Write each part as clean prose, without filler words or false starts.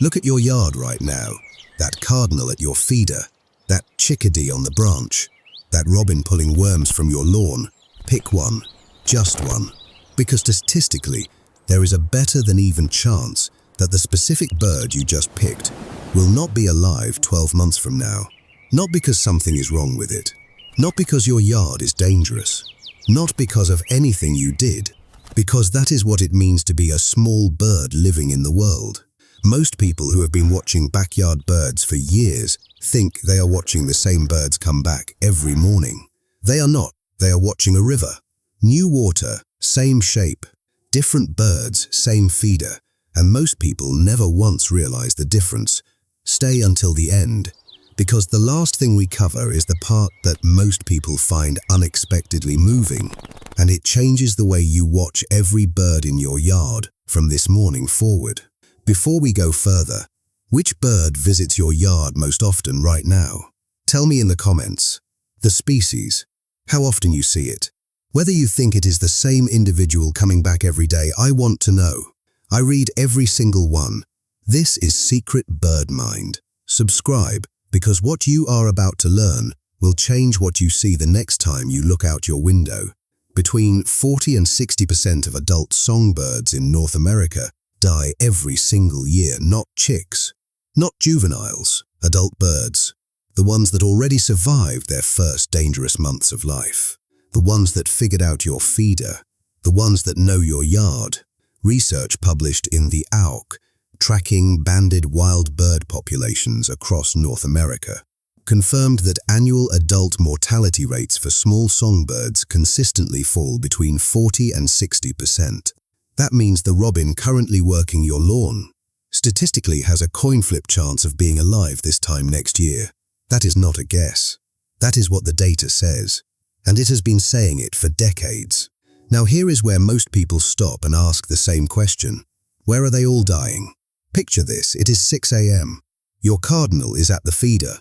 Look at your yard right now. That cardinal at your feeder, that chickadee on the branch, that robin pulling worms from your lawn. Pick one, just one, because statistically, there is a better than even chance that the specific bird you just picked will not be alive 12 months from now. Not because something is wrong with it, not because your yard is dangerous, not because of anything you did, because that is what it means to be a small bird living in the world. Most people who have been watching backyard birds for years think they are watching the same birds come back every morning. They are not. They are watching a river. New water, same shape, different birds, same feeder, and most people never once realize the difference. Stay until the end, because the last thing we cover is the part that most people find unexpectedly moving, and it changes the way you watch every bird in your yard from this morning forward. Before we go further, which bird visits your yard most often right now? Tell me in the comments. The species, how often you see it. Whether you think it is the same individual coming back every day, I want to know. I read every single one. This is Secret Bird Mind. Subscribe, because what you are about to learn will change what you see the next time you look out your window. Between 40 and 60% of adult songbirds in North America die every single year, not chicks, not juveniles, adult birds, the ones that already survived their first dangerous months of life, the ones that figured out your feeder, the ones that know your yard. Research published in the AUK, tracking banded wild bird populations across North America, confirmed that annual adult mortality rates for small songbirds consistently fall between 40 and 60%. That means the robin currently working your lawn statistically has a coin flip chance of being alive this time next year. That is not a guess. That is what the data says, and it has been saying it for decades. Now here is where most people stop and ask the same question. Where are they all dying? Picture this, it is 6 a.m. Your cardinal is at the feeder.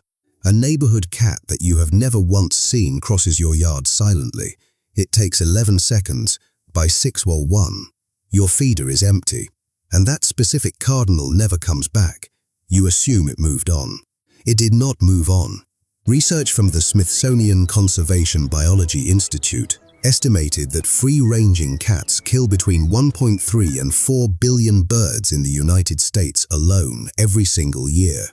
A neighborhood cat that you have never once seen crosses your yard silently. It takes 11 seconds. By 6:01, your feeder is empty, and that specific cardinal never comes back. You assume it moved on. It did not move on. Research from the Smithsonian Conservation Biology Institute estimated that free-ranging cats kill between 1.3 and 4 billion birds in the United States alone every single year.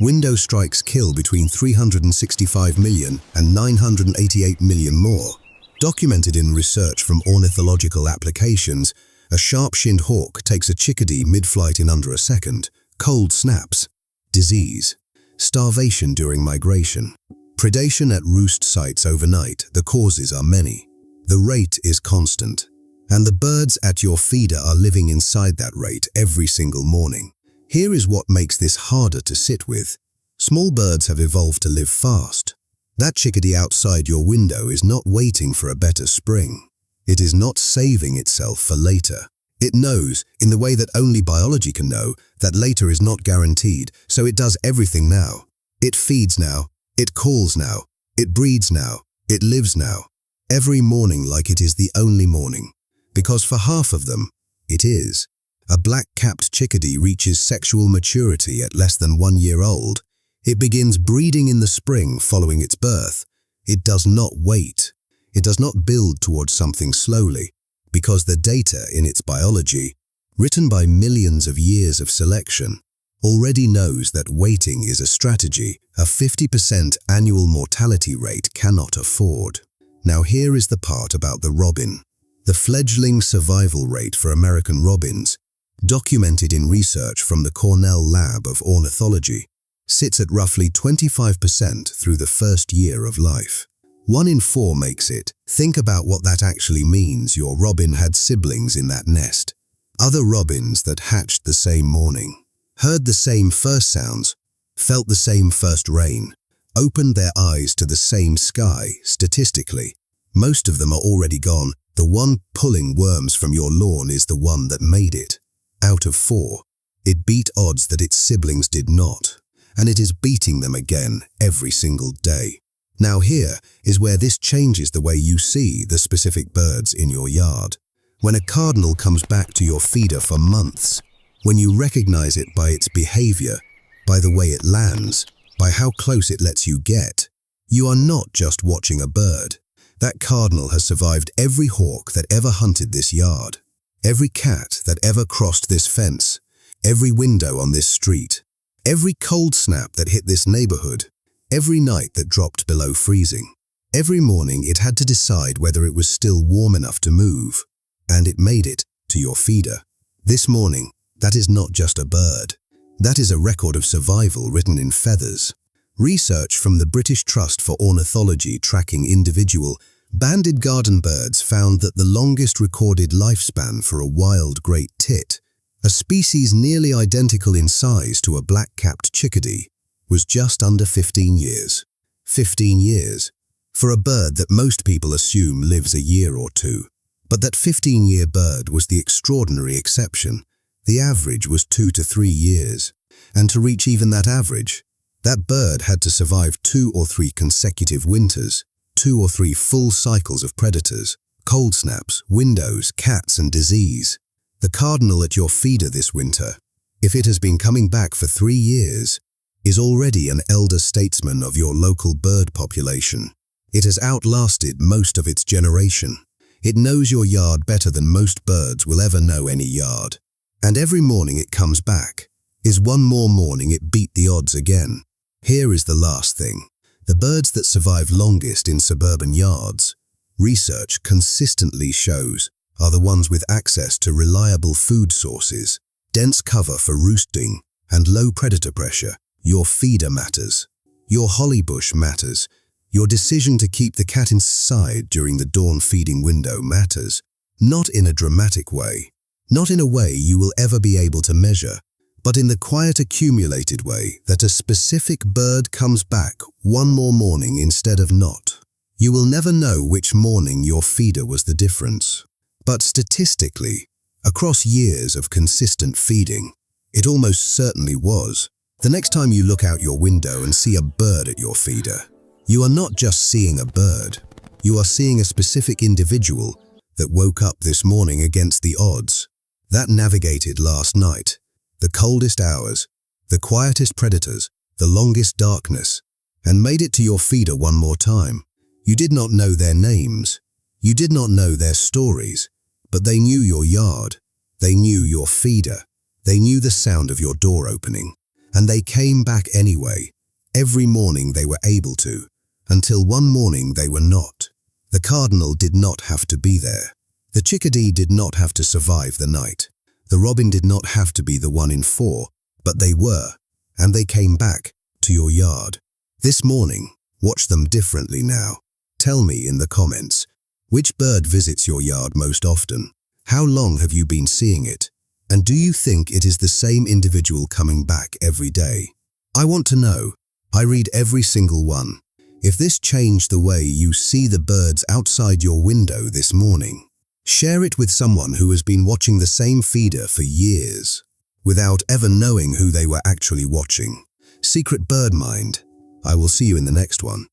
Window strikes kill between 365 million and 988 million more. Documented in research from ornithological applications, a sharp-shinned hawk takes a chickadee mid-flight in under a second. Cold snaps, disease, starvation during migration, predation at roost sites overnight. The causes are many. The rate is constant, and the birds at your feeder are living inside that rate every single morning. Here is what makes this harder to sit with. Small birds have evolved to live fast. That chickadee outside your window is not waiting for a better spring. It is not saving itself for later. It knows, in the way that only biology can know, that later is not guaranteed, so it does everything now. It feeds now, it calls now, it breeds now, it lives now. Every morning like it is the only morning. Because for half of them, it is. A black-capped chickadee reaches sexual maturity at less than 1 year old. It begins breeding in the spring following its birth. It does not wait. It does not build towards something slowly, because the data in its biology, written by millions of years of selection, already knows that waiting is a strategy a 50% annual mortality rate cannot afford. Now here is the part about the robin. The fledgling survival rate for American robins, documented in research from the Cornell Lab of Ornithology, sits at roughly 25% through the first year of life. 1 in 4 makes it. Think about what that actually means. Your robin had siblings in that nest. Other robins that hatched the same morning, heard the same first sounds, felt the same first rain, opened their eyes to the same sky. Statistically, most of them are already gone. The one pulling worms from your lawn is the one that made it. Out of 4, it beat odds that its siblings did not, and it is beating them again every single day. Now here is where this changes the way you see the specific birds in your yard. When a cardinal comes back to your feeder for months, When you recognize it by its behavior, by the way it lands, by how close it lets you get, you are not just watching a bird. That cardinal has survived every hawk that ever hunted this yard, every cat that ever crossed this fence, every window on this street, every cold snap that hit this neighborhood, every night that dropped below freezing. Every morning it had to decide whether it was still warm enough to move, and it made it to your feeder. This morning, that is not just a bird. That is a record of survival written in feathers. Research from the British Trust for Ornithology tracking individual banded garden birds found that the longest recorded lifespan for a wild great tit, a species nearly identical in size to a black-capped chickadee, was just under 15 years. 15 years. For a bird that most people assume lives a year or two. But that 15-year bird was the extraordinary exception. The average was 2 to 3 years. And to reach even that average, that bird had to survive 2 or 3 consecutive winters, 2 or 3 full cycles of predators, cold snaps, windows, cats and disease. The cardinal at your feeder this winter, if it has been coming back for 3 years, is already an elder statesman of your local bird population. It has outlasted most of its generation. It knows your yard better than most birds will ever know any yard. And every morning it comes back is one more morning it beat the odds again. Here is the last thing. The birds that survive longest in suburban yards, research consistently shows, are the ones with access to reliable food sources, dense cover for roosting, and low predator pressure. Your feeder matters. Your holly bush matters. Your decision to keep the cat inside during the dawn feeding window matters, not in a dramatic way, not in a way you will ever be able to measure, but in the quiet accumulated way that a specific bird comes back one more morning instead of not. You will never know which morning your feeder was the difference. But statistically, across years of consistent feeding, it almost certainly was. The next time you look out your window and see a bird at your feeder, you are not just seeing a bird. You are seeing a specific individual that woke up this morning against the odds, that navigated last night, the coldest hours, the quietest predators, the longest darkness, and made it to your feeder one more time. You did not know their names. You did not know their stories, but they knew your yard. They knew your feeder. They knew the sound of your door opening. And they came back anyway. Every morning they were able to, until one morning they were not. The cardinal did not have to be there. The chickadee did not have to survive the night. The robin did not have to be the 1 in 4, but they were, and they came back to your yard. This morning, watch them differently now. Tell me in the comments, which bird visits your yard most often? How long have you been seeing it? And do you think it is the same individual coming back every day? I want to know. I read every single one. If this changed the way you see the birds outside your window this morning, share it with someone who has been watching the same feeder for years, without ever knowing who they were actually watching. Secret Bird Mind. I will see you in the next one.